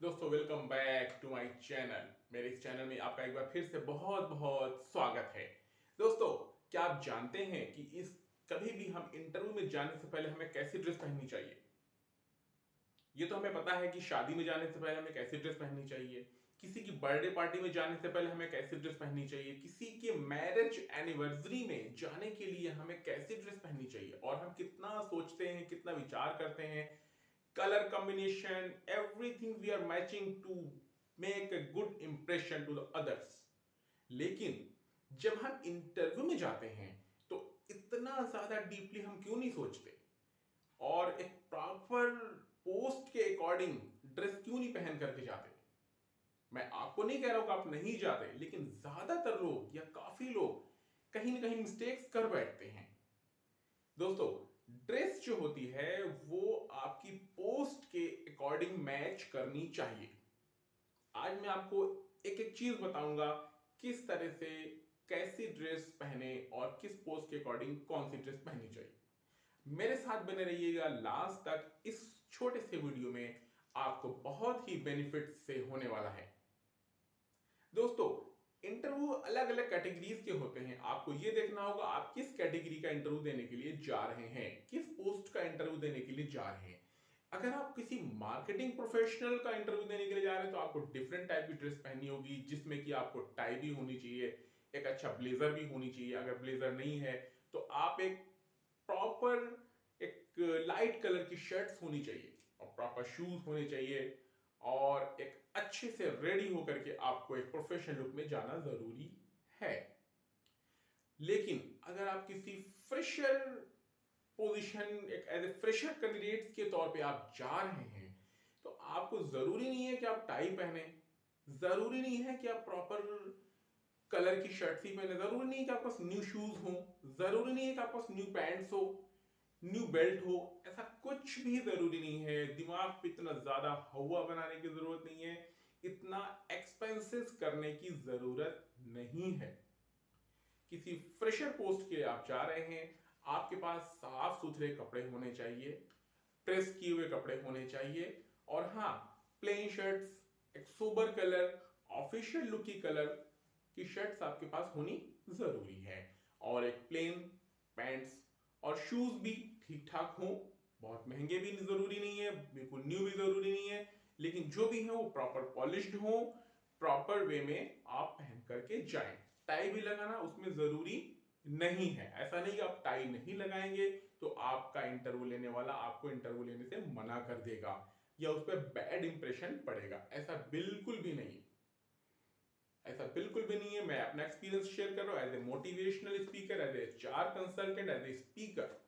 दोस्तों welcome back to my channel. मेरे इस चैनल में आपका एक बार फिर से बहुत बहुत स्वागत है। दोस्तों, क्या आप जानते हैं कि इस कभी भी हम इंटरव्यू में जाने से पहले हमें कैसी ड्रेस पहननी चाहिए? ये तो हमें पता है कि शादी में जाने से पहले हमें कैसी ड्रेस पहननी चाहिए, किसी की बर्थडे पार्टी में जाने से पहले हमें कैसी ड्रेस पहननी चाहिए, किसी के मैरिज एनिवर्सरी में जाने के लिए हमें कैसी ड्रेस पहननी चाहिए, और हम कितना सोचते हैं, कितना विचार करते हैं। Colour combination, everything we are matching to make a good impression to the others. लेकिन जब हम इंटरव्यू में जाते हैं तो इतना ज्यादा डीपली हम क्यों नहीं सोचते, और एक प्रॉपर पोस्ट के अकॉर्डिंग ड्रेस क्यों नहीं पहन करके जाते? मैं आपको नहीं कह रहा हूं कि आप नहीं जाते, लेकिन ज्यादातर लोग या काफी लोग कहीं ना कहीं मिस्टेक्स कर बैठते हैं। दोस्तों, ड्रेस जो होती है वो आपकी पोस्ट के अकॉर्डिंग मैच करनी चाहिए। आज मैं आपको एक एक चीज बताऊंगा, किस तरह से कैसी ड्रेस पहने और किस पोस्ट के अकॉर्डिंग कौन सी ड्रेस पहननी चाहिए। मेरे साथ बने रहिएगा लास्ट तक। इस छोटे से वीडियो में आपको बहुत ही बेनिफिट से होने वाला है। दोस्तों, इंटरव्यू अलग अलग कैटेगरीज के होते हैं। आपको यह देखना होगा आप किस कैटेगरी का इंटरव्यू देने के लिए जा रहे हैं, किस पोस्ट का इंटरव्यू देने के लिए जा रहे हैं। अगर आप किसी मार्केटिंग प्रोफेशनल का इंटरव्यू देने के लिए जा रहे हैं तो आपको डिफरेंट टाइप की ड्रेस पहननी होगी, जिसमें कि आपको टाई भी होनी चाहिए, एक अच्छा ब्लेजर भी होनी चाहिए। अगर ब्लेजर नहीं है तो आप एक प्रॉपर एक लाइट कलर की शर्ट्स होनी चाहिए और प्रॉपर शूज होने चाहिए, और एक अच्छे से रेडी होकर के आपको एक प्रोफेशनल लुक में जाना जरूरी है। लेकिन अगर आप किसी फ्रेशर पोजीशन, एक एज ए फ्रेशर कैंडिडेट के तौर पे आप जा रहे हैं, तो आपको जरूरी नहीं है कि आप टाई पहने, जरूरी नहीं है कि आप प्रॉपर कलर की शर्ट ही पहने, जरूरी नहीं है कि आपके पास न्यू शूज हो, जरूरी नहीं है कि आपके पास न्यू पैंट्स हो, न्यू बेल्ट हो। ऐसा कुछ भी जरूरी नहीं है। दिमाग पे इतना ज्यादा हवा बनाने की जरूरत नहीं है, इतना एक्सपेंसेस करने की जरूरत नहीं है। किसी फ्रेशर पोस्ट के लिए आप जा रहे हैं, आपके पास साफ सुथरे कपड़े होने चाहिए, प्रेस किए हुए कपड़े होने चाहिए, और हाँ, प्लेन शर्ट्स, एक सोबर कलर, ऑफिशियल लुक की कलर की शर्ट्स आपके पास होनी जरूरी है, और एक प्लेन पैंट्स और शूज भी ठीक ठाक हो। बहुत महंगे भी जरूरी नहीं है, बिल्कुल न्यू भी जरूरी नहीं है, लेकिन जो भी है वो प्रॉपर पॉलिश्ड हो, प्रॉपर वे में आप पहन करके जाएं। टाई भी लगाना उसमें जरूरी नहीं है। ऐसा नहीं कि आप टाई नहीं लगाएंगे तो आपका इंटरव्यू लेने वाला आपको इंटरव्यू लेने से मना कर देगा या उस पर बैड इंप्रेशन पड़ेगा। ऐसा बिल्कुल भी नहीं, ऐसा बिल्कुल भी नहीं है। मैं अपना एक्सपीरियंस शेयर कर रहा हूं as a motivational speaker, as a चार कंसल्टेंट, एज ए स्पीकर।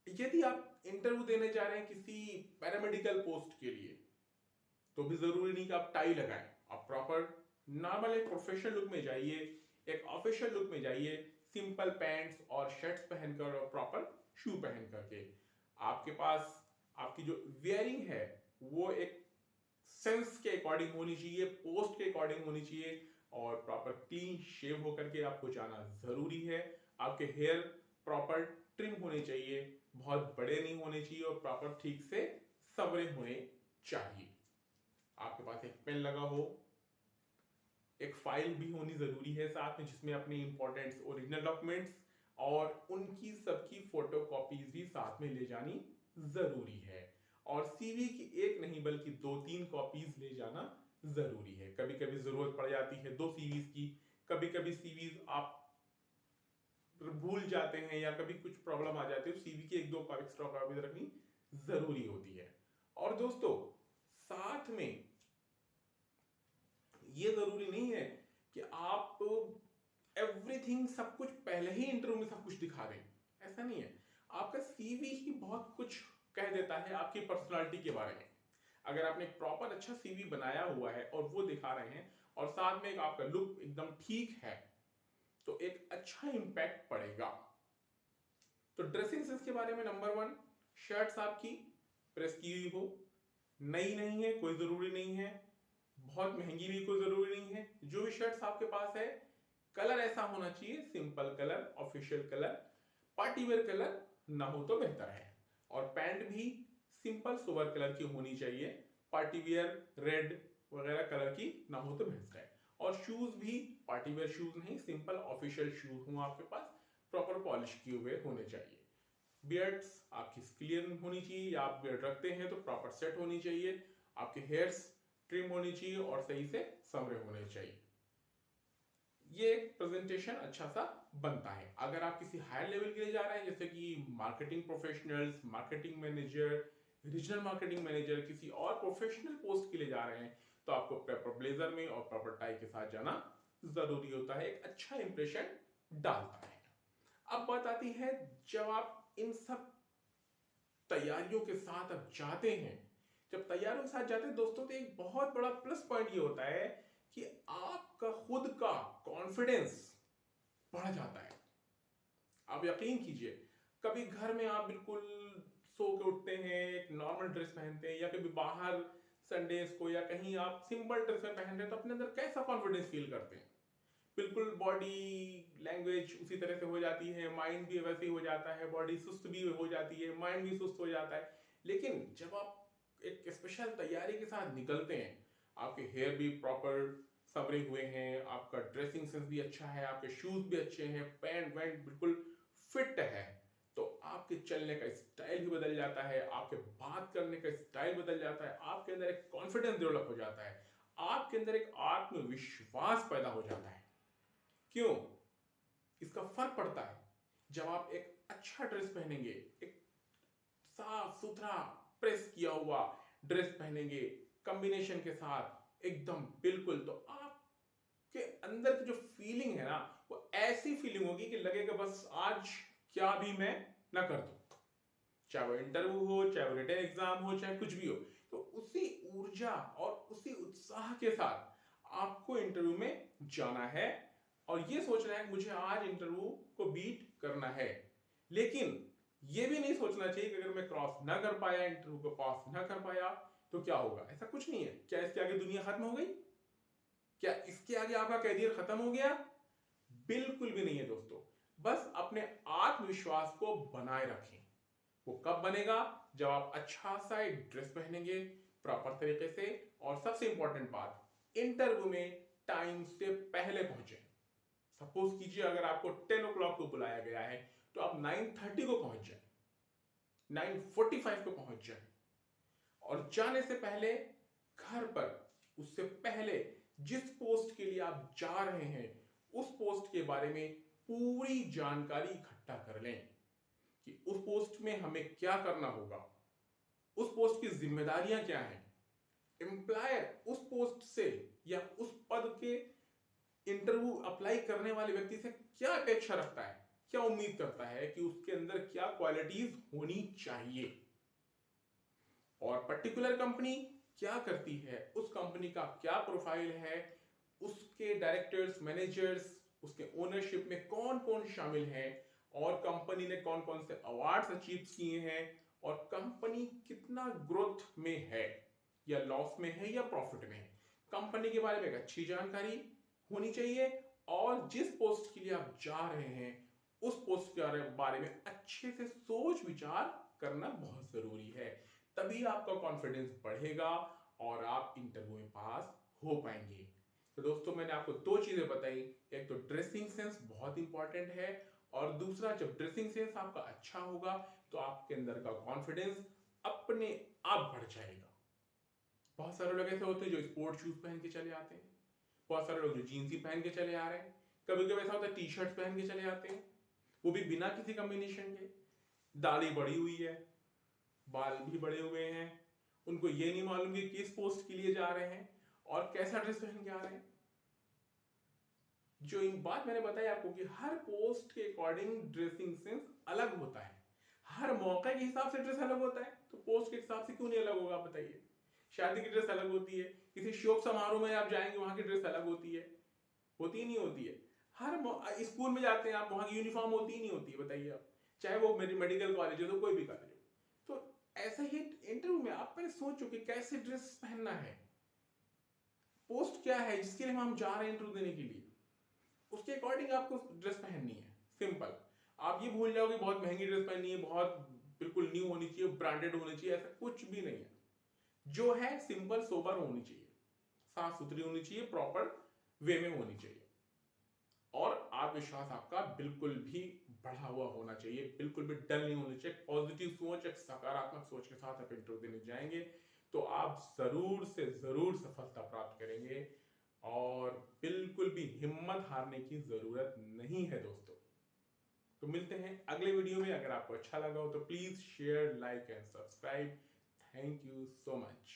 यदि आप इंटरव्यू देने जा रहे हैं किसी पैरामेडिकल पोस्ट के लिए, तो भी जरूरी नहीं कि आप टाई लगाएं। आप प्रॉपर नॉर्मल एक प्रोफेशनल लुक में जाइए, एक ऑफिशियल लुक में जाइए, सिंपल पैंट्स और शर्ट्स पहनकर और प्रॉपर शू पहन करके। आपके पास आपकी जो वेयरिंग है वो एक सेंस के अकॉर्डिंग होनी चाहिए, पोस्ट के अकॉर्डिंग होनी चाहिए, और प्रॉपर क्लीन शेव होकर के आपको जाना जरूरी है। आपके हेयर प्रॉपर ट्रिम होने चाहिए, बहुत बड़े नहीं होने चाहिए, और प्रॉपर ठीक से सवरे होने चाहिए। आपके पास एक पेन लगा हो, एक फाइल भी होनी जरूरी है साथ में, जिसमें अपने इंपॉर्टेंट ओरिजिनल डॉक्यूमेंट्स और उनकी सबकी फोटो कॉपीज भी साथ में ले जानी जरूरी है, और सीवी की एक नहीं बल्कि दो तीन कॉपीज ले जाना जरूरी है। कभी कभी जरूरत पड़ जाती है दो सीवीज की, कभी कभी सीवीज आप भूल जाते हैं या कभी कुछ प्रॉब्लम आ जाती है, तो सीवी की एक दो एक्स्ट्रा कॉपीज रखनी जरूरी होती है। और दोस्तों, साथ में ये जरूरी नहीं है कि आप एवरीथिंग सब कुछ पहले ही इंटरव्यू में सब कुछ दिखा दें। ऐसा नहीं है। आपका सीवी ही बहुत कुछ कह देता है आपकी पर्सनालिटी के बारे में। अगर आपने एक प्रॉपर अच्छा सीवी बनाया हुआ है और वो दिखा रहे हैं, और साथ में एक आपका लुक एकदम ठीक है, तो एक अच्छा इंपैक्ट पड़ेगा। तो ड्रेसिंग सेंस के बारे में नंबर वन, शर्ट्स आपकी प्रेस की हुई हो, नई नहीं है कोई जरूरी नहीं है, बहुत महंगी भी कोई जरूरी नहीं है। जो भी शर्ट्स आपके पास है, कलर ऐसा होना चाहिए simple colour, official colour, party wear colour ना हो तो बेहतर है, और पैंट भी सिंपल सोबर कलर की होनी चाहिए, पार्टी वियर रेड वगैरह कलर की ना हो तो बेस्ट है। और शूज भी पार्टी वेयर शूज नहीं, सिंपल ऑफिशियल शूज हो आपके पास, प्रॉपर पॉलिश किए हुए होने चाहिए। बियर्ड्स आपकी क्लियर होनी चाहिए, या आप बियर्ड रखते हैं तो प्रॉपर सेट होनी चाहिए, आपके हेयर्स ट्रिम होनी चाहिए और सही से समरे होने चाहिए। ये प्रेजेंटेशन अच्छा सा बनता है। अगर आप किसी हायर लेवल के लिए जा रहे हैं, जैसे कि marketing professionals, marketing manager, regional marketing manager, किसी और प्रोफेशनल पोस्ट के लिए जा रहे हैं, तो आपको प्रॉपर ब्लेजर में और प्रॉपर टाई के साथ जाना जरूरी होता है, एक अच्छा इंप्रेशन डालता है। अब बात आती है, जब आप इन सब तैयारियों के साथ अब जाते हैं, जब तैयारियों के साथ जाते हैं दोस्तों, तो एक बहुत बड़ा प्लस पॉइंट ये होता है कि आपका खुद का कॉन्फिडेंस बढ़ जाता है। आप यकीन कीजिए, कभी घर में आप बिल्कुल सो के उठते हैं, एक नॉर्मल ड्रेस पहनते हैं, या कभी बाहर संडेज को या कहीं आप सिंपल ड्रेस में पहन रहे हैं, तो अपने अंदर कैसा कॉन्फिडेंस फील करते हैं? बिल्कुल बॉडी लैंग्वेज उसी तरह से हो जाती है, माइंड भी वैसे ही हो जाता है, बॉडी सुस्त भी हो जाती है, माइंड भी सुस्त हो जाता है। लेकिन जब आप एक स्पेशल तैयारी के साथ निकलते हैं, आपके हेयर भी प्रॉपर संवरे हुए हैं, आपका ड्रेसिंग सेंस भी अच्छा है, आपके शूज भी अच्छे हैं, पैंट वैंट बिल्कुल फिट है, तो आपके चलने का स्टाइल भी बदल जाता है, आपके बात करने का स्टाइल बदल जाता है, आपके अंदर एक कॉन्फिडेंस डेवलप हो जाता है, आपके अंदर एक आत्मविश्वास पैदा हो जाता है। क्यों? इसका फर्क पड़ता है जब आप एक अच्छा ड्रेस पहनेंगे, एक साफ सुथरा प्रेस किया हुआ ड्रेस पहनेंगे कॉम्बिनेशन के साथ एकदम बिल्कुल, तो आपके अंदर की जो फीलिंग है ना, वो ऐसी फीलिंग होगी कि लगेगा बस आज क्या भी मैं ना कर दूं, चाहे वो इंटरव्यू हो, चाहे वो रिटन एग्जाम हो, चाहे कुछ भी हो। तो उसी ऊर्जा और उसी उत्साह के साथ आपको इंटरव्यू में जाना है और ये सोचना है कि मुझे आज इंटरव्यू को बीट करना है। लेकिन ये भी नहीं सोचना चाहिए कि अगर मैं क्रॉस ना कर पाया, इंटरव्यू को पास ना कर पाया, तो क्या होगा। ऐसा कुछ नहीं है। क्या इसके आगे दुनिया खत्म हो गई? क्या इसके आगे आपका कैरियर खत्म हो गया? बिल्कुल भी नहीं है दोस्तों। बस अपने आत्मविश्वास को बनाए रखें। वो कब बनेगा? जब आप अच्छा सा एक ड्रेस पहनेंगे प्रॉपर तरीके से, और सबसे इंपॉर्टेंट बात, इंटरव्यू में टाइम से पहले पहुंचे। सपोज कीजिए अगर आपको 10 o'clock को बुलाया गया है, तो आप 9:30 को पहुंच जाए, 9:45 को पहुंच जाए, और जाने से पहले घर पर उससे पहले जिस पोस्ट के लिए आप जा रहे हैं उस पोस्ट के बारे में पूरी जानकारी इकट्ठा कर लें कि उस पोस्ट में हमें क्या करना होगा, उस पोस्ट की जिम्मेदारियां क्या हैं, एम्प्लॉयर उस पोस्ट से या उस पद के इंटरव्यू अप्लाई करने वाले व्यक्ति से क्या अपेक्षा रखता है, क्या उम्मीद करता है कि उसके अंदर क्या क्वालिटीज होनी चाहिए, और पर्टिकुलर कंपनी क्या करती है, उस कंपनी का क्या प्रोफाइल है, उसके डायरेक्टर्स, मैनेजर्स, उसके ओनरशिप में कौन कौन शामिल हैं, और कंपनी ने कौन कौन से अवार्ड्स अचीव किए हैं, और कंपनी कितना ग्रोथ में है, या लॉस में है, या प्रॉफिट में है। कंपनी के बारे में एक अच्छी जानकारी होनी चाहिए, और जिस पोस्ट के लिए आप जा रहे हैं उस पोस्ट के बारे में अच्छे से सोच विचार करना बहुत जरूरी है। तभी आपका कॉन्फिडेंस बढ़ेगा और आप इंटरव्यू में पास हो पाएंगे। तो दोस्तों, मैंने आपको दो चीजें बताई, एक तो ड्रेसिंग सेंस बहुत इंपॉर्टेंट है, और दूसरा जब ड्रेसिंग सेंस आपका अच्छा होगा तो आपके अंदर का कॉन्फिडेंस अपने आप बढ़ जाएगा। बहुत सारे लोग ऐसे होते हैं जो स्पोर्ट शूज पहन के चले आते हैं, बहुत सारे लोग जो जीन्स ही पहन के चले आ रहे हैं, कभी कभी ऐसा होता है टी शर्ट पहन के चले आते हैं, वो भी बिना किसी कॉम्बिनेशन के, दाढ़ी बड़ी हुई है, बाल भी बड़े हुए हैं, उनको ये नहीं मालूम कि किस पोस्ट के लिए जा रहे हैं और कैसा ड्रेस पहन के आ रहे हैं। जो इन बात मैंने बताई आपको कि हर पोस्ट के अकॉर्डिंग ड्रेसिंग सेंस अलग होता है, हर मौके के हिसाब से ड्रेस अलग होता है, तो पोस्ट के हिसाब से क्यों नहीं अलग होगा बताइए। शादी की ड्रेस अलग होती है, किसी शोक समारोह में आप जाएंगे वहां की ड्रेस अलग होती है, होती ही नहीं होती है। हर स्कूल में जाते हैं आप, वहां की यूनिफॉर्म होती ही नहीं होती है, बताइए आप, चाहे वो मेडिकल कॉलेज हो तो कोई भी कॉलेज हो। तो ऐसा ही इंटरव्यू में आप पहले सोचो कि कैसे ड्रेस पहनना है, पोस्ट क्या है जिसके लिए हम जा रहे हैं इंटरव्यू देने के लिए, उसके अकॉर्डिंग आपको ड्रेस पहननी है। सिंपल। आप ये भूल जाओगे बहुत महंगी ड्रेस पहननी है, बहुत बिल्कुल न्यू होनी चाहिए, ब्रांडेड होनी चाहिए, ऐसा कुछ भी नहीं है। जो है सिंपल सोबर होनी चाहिए, साफ सुथरी होनी चाहिए, प्रॉपर वे में होनी चाहिए, और आत्मविश्वास आपका बिल्कुल भी बढ़ा हुआ होना चाहिए, बिल्कुल भी डल नहीं होना चाहिए। पॉजिटिव सोच, एक सकारात्मक सोच के साथ आप इंटरव्यू देने जाएंगे तो आप जरूर से जरूर सफलता प्राप्त करेंगे, और बिल्कुल भी हिम्मत हारने की जरूरत नहीं है दोस्तों। तो मिलते हैं अगले वीडियो में। अगर आपको अच्छा लगा हो तो please share, like and subscribe. Thank you so much.